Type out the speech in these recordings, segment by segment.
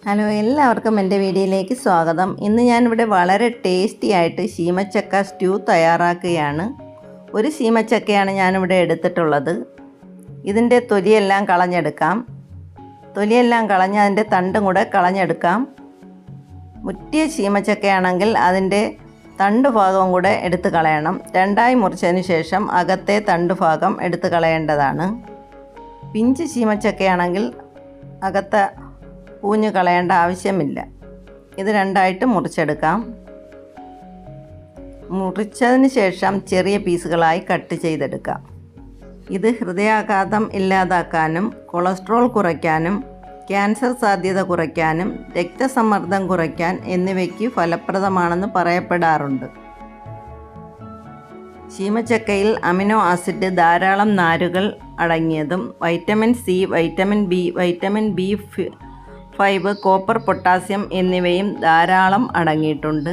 Hello, എല്ലാവർക്കും എൻ്റെ വീഡിയോയിലേക്ക് സ്വാഗതം. ഇന്ന് ഞാനിവിടെ വളരെ ടേസ്റ്റി ആയിട്ട് ശീമച്ചക്ക സ്റ്റ്യൂ തയ്യാറാക്കുകയാണ്. ഒരു ശീമച്ചക്കയാണ് ഞാനിവിടെ എടുത്തിട്ടുള്ളത്. ഇതിൻ്റെ തൊലിയെല്ലാം കളഞ്ഞെടുക്കാം. തൊലിയെല്ലാം കളഞ്ഞ് അതിൻ്റെ തണ്ടും കൂടെ കളഞ്ഞെടുക്കാം. മുറ്റിയ ശീമച്ചക്കയാണെങ്കിൽ അതിൻ്റെ തണ്ട് ഭാഗവും കൂടെ എടുത്ത് കളയണം. രണ്ടായി മുറിച്ചതിന് ശേഷം അകത്തെ തണ്ട് ഭാഗം എടുത്ത് കളയേണ്ടതാണ്. പിഞ്ച് ശീമച്ചക്കയാണെങ്കിൽ അകത്തെ പൂഞ്ഞ് കളയേണ്ട ആവശ്യമില്ല. ഇത് രണ്ടായിട്ട് മുറിച്ചെടുക്കാം. മുറിച്ചതിന് ശേഷം ചെറിയ പീസുകളായി കട്ട് ചെയ്തെടുക്കാം. ഇത് ഹൃദയാഘാതം ഇല്ലാതാക്കാനും കൊളസ്ട്രോൾ കുറയ്ക്കാനും ക്യാൻസർ സാധ്യത കുറയ്ക്കാനും രക്തസമ്മർദ്ദം കുറയ്ക്കാൻ എന്നിവയ്ക്ക് ഫലപ്രദമാണെന്ന് പറയപ്പെടാറുണ്ട്. ശീമച്ചക്കയിൽ അമിനോ ആസിഡ് ധാരാളം നാരുകൾ അടങ്ങിയതും vitamin C, vitamin B, vitamin B five, copper, potassium എന്നിവയും ധാരാളം അടങ്ങിയിട്ടുണ്ട്.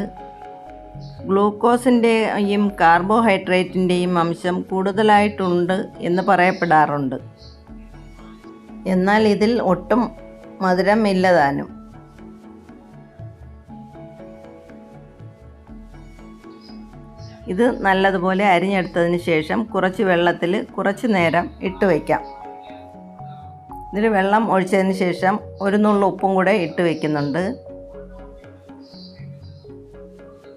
ഗ്ലൂക്കോസിൻ്റെയും കാർബോഹൈഡ്രേറ്റിൻ്റെയും അംശം കൂടുതലായിട്ടുണ്ട് എന്ന് പറയപ്പെടാറുണ്ട്. എന്നാൽ ഇതിൽ ഒട്ടും മധുരം ഇല്ലതാനും. ഇത് നല്ലതുപോലെ അരിഞ്ഞെടുത്തതിന് ശേഷം കുറച്ച് വെള്ളത്തിൽ കുറച്ച് നേരം ഇട്ട് വയ്ക്കാം. ഇതിൽ വെള്ളം ഒഴിച്ചതിന് ശേഷം ഒരു നുള്ളു ഉപ്പും കൂടെ ഇട്ട് വയ്ക്കുന്നുണ്ട്.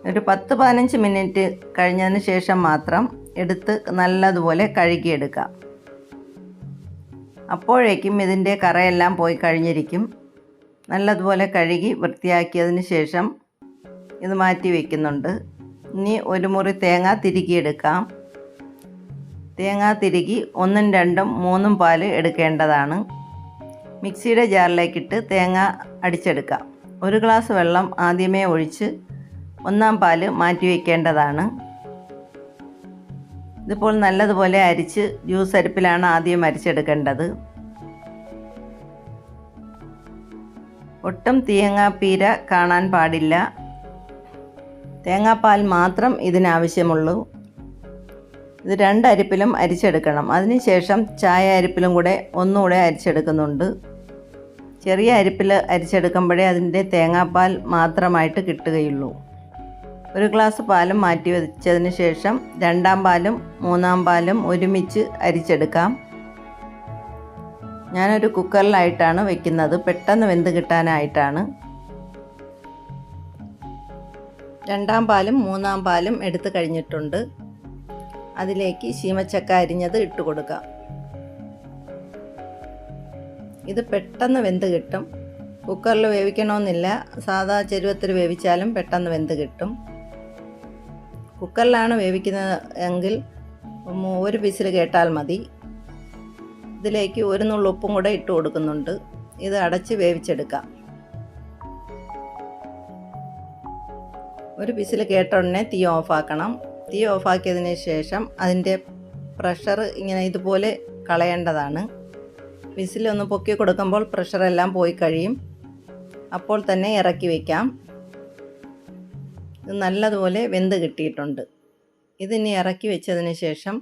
ഒരു 10-15 മിനിറ്റ് കഴിഞ്ഞതിന് ശേഷം മാത്രം എടുത്ത് നല്ലതുപോലെ കഴുകിയെടുക്കാം. അപ്പോഴേക്കും ഇതിൻ്റെ കറയെല്ലാം പോയി കഴിഞ്ഞിരിക്കും. നല്ലതുപോലെ കഴുകി വൃത്തിയാക്കിയതിന് ശേഷം ഇത് മാറ്റി വയ്ക്കുന്നുണ്ട്. ഇനി ഒരു മുറി തേങ്ങ തിരുകിയെടുക്കാം. തേങ്ങ തിരുകി 1, 2, 3 പാല് എടുക്കേണ്ടതാണ്. മിക്സിയുടെ ജാറിലേക്കിട്ട് തേങ്ങ അടിച്ചെടുക്കാം. 1 ഗ്ലാസ് വെള്ളം ആദ്യമേ ഒഴിച്ച് 1-ാം പാല് മാറ്റി വയ്ക്കേണ്ടതാണ്. ഇതിപ്പോൾ നല്ലതുപോലെ അരിച്ച് ജ്യൂസ് അരിപ്പിലാണ് ആദ്യം അരിച്ചെടുക്കേണ്ടത്. ഒട്ടും തേങ്ങാപ്പീര കാണാൻ പാടില്ല. തേങ്ങാപ്പാൽ മാത്രം ഇതിനാവശ്യമുള്ളൂ. ഇത് 2 അരിപ്പിലും അരിച്ചെടുക്കണം. അതിനുശേഷം ചായ അരിപ്പിലും കൂടെ ഒന്നുകൂടെ അരിച്ചെടുക്കുന്നുണ്ട്. ചെറിയ അരിപ്പിൽ അരിച്ചെടുക്കുമ്പോഴേ അതിൻ്റെ തേങ്ങാപ്പാൽ മാത്രമായിട്ട് കിട്ടുകയുള്ളൂ. 1 ഗ്ലാസ് പാലും മാറ്റി വെച്ചതിന് ശേഷം 2-ാം പാലും 3-ാം പാലും ഒരുമിച്ച് അരിച്ചെടുക്കാം. ഞാനൊരു കുക്കറിലായിട്ടാണ് വെക്കുന്നത്, പെട്ടെന്ന് വെന്ത് കിട്ടാനായിട്ടാണ്. 2-ാം പാലും 3-ാം പാലും എടുത്ത് കഴിഞ്ഞിട്ടുണ്ട്. അതിലേക്ക് ശീമച്ചക്ക അരിഞ്ഞത് ഇട്ട് കൊടുക്കാം. ഇത് പെട്ടെന്ന് വെന്ത് കിട്ടും. കുക്കറിൽ വേവിക്കണമെന്നില്ല, സാധാ ചെരുവത്തിൽ വേവിച്ചാലും പെട്ടെന്ന് വെന്ത് കിട്ടും. കുക്കറിലാണ് വേവിക്കുന്നത് എങ്കിൽ 1 വിസിൽ കേട്ടാൽ മതി. ഇതിലേക്ക് 1 നുള്ളു ഉപ്പും കൂടെ ഇട്ട് കൊടുക്കുന്നുണ്ട്. ഇത് അടച്ച് വേവിച്ചെടുക്കാം. 1 വിസിൽ കേട്ട ഉടനെ തീ ഓഫാക്കണം. തീ ഓഫാക്കിയതിന് ശേഷം അതിൻ്റെ പ്രഷർ ഇങ്ങനെ ഇതുപോലെ കളയേണ്ടതാണ്. വിസിലൊന്ന് പൊക്കി കൊടുക്കുമ്പോൾ പ്രഷറെല്ലാം പോയി കഴിയും. അപ്പോൾ തന്നെ ഇറക്കി വയ്ക്കാം. ഇത് നല്ലതുപോലെ വെന്ത് കിട്ടിയിട്ടുണ്ട്. ഇതിനി ഇറക്കി വെച്ചതിന് ശേഷം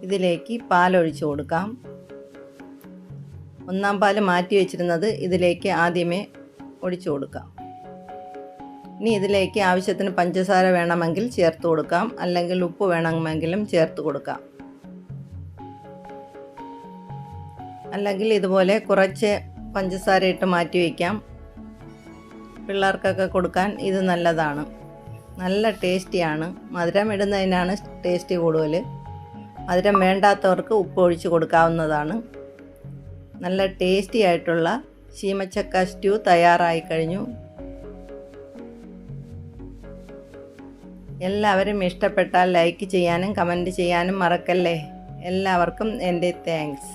ഇതിലേക്ക് പാലൊഴിച്ച് കൊടുക്കാം. 1-ാം പാല് മാറ്റി വെച്ചിരുന്നത് ഇതിലേക്ക് ആദ്യമേ ഒഴിച്ചു കൊടുക്കാം. ഇനി ഇതിലേക്ക് ആവശ്യത്തിന് പഞ്ചസാര വേണമെങ്കിൽ ചേർത്ത് കൊടുക്കാം, അല്ലെങ്കിൽ ഉപ്പ് വേണമെങ്കിലും ചേർത്ത് കൊടുക്കാം. അല്ലെങ്കിൽ ഇതുപോലെ കുറച്ച് പഞ്ചസാര ഇട്ട് മാറ്റി വയ്ക്കാം. പിള്ളേർക്കൊക്കെ കൊടുക്കാൻ ഇത് നല്ലതാണ്. നല്ല ടേസ്റ്റിയാണ്. മധുരം ഇടുന്നതിനാണ് ടേസ്റ്റ് കൂടുതൽ. മധുരം വേണ്ടാത്തവർക്ക് ഉപ്പ് ഒഴിച്ച് കൊടുക്കാവുന്നതാണ്. നല്ല ടേസ്റ്റി ആയിട്ടുള്ള ശീമച്ചക്ക സ്റ്റ്യൂ തയ്യാറായി കഴിഞ്ഞു. എല്ലാവരും ഇഷ്ടപ്പെട്ടാൽ ലൈക്ക് ചെയ്യാനും കമൻറ്റ് ചെയ്യാനും മറക്കല്ലേ. എല്ലാവർക്കും എൻ്റെ താങ്ക്സ്.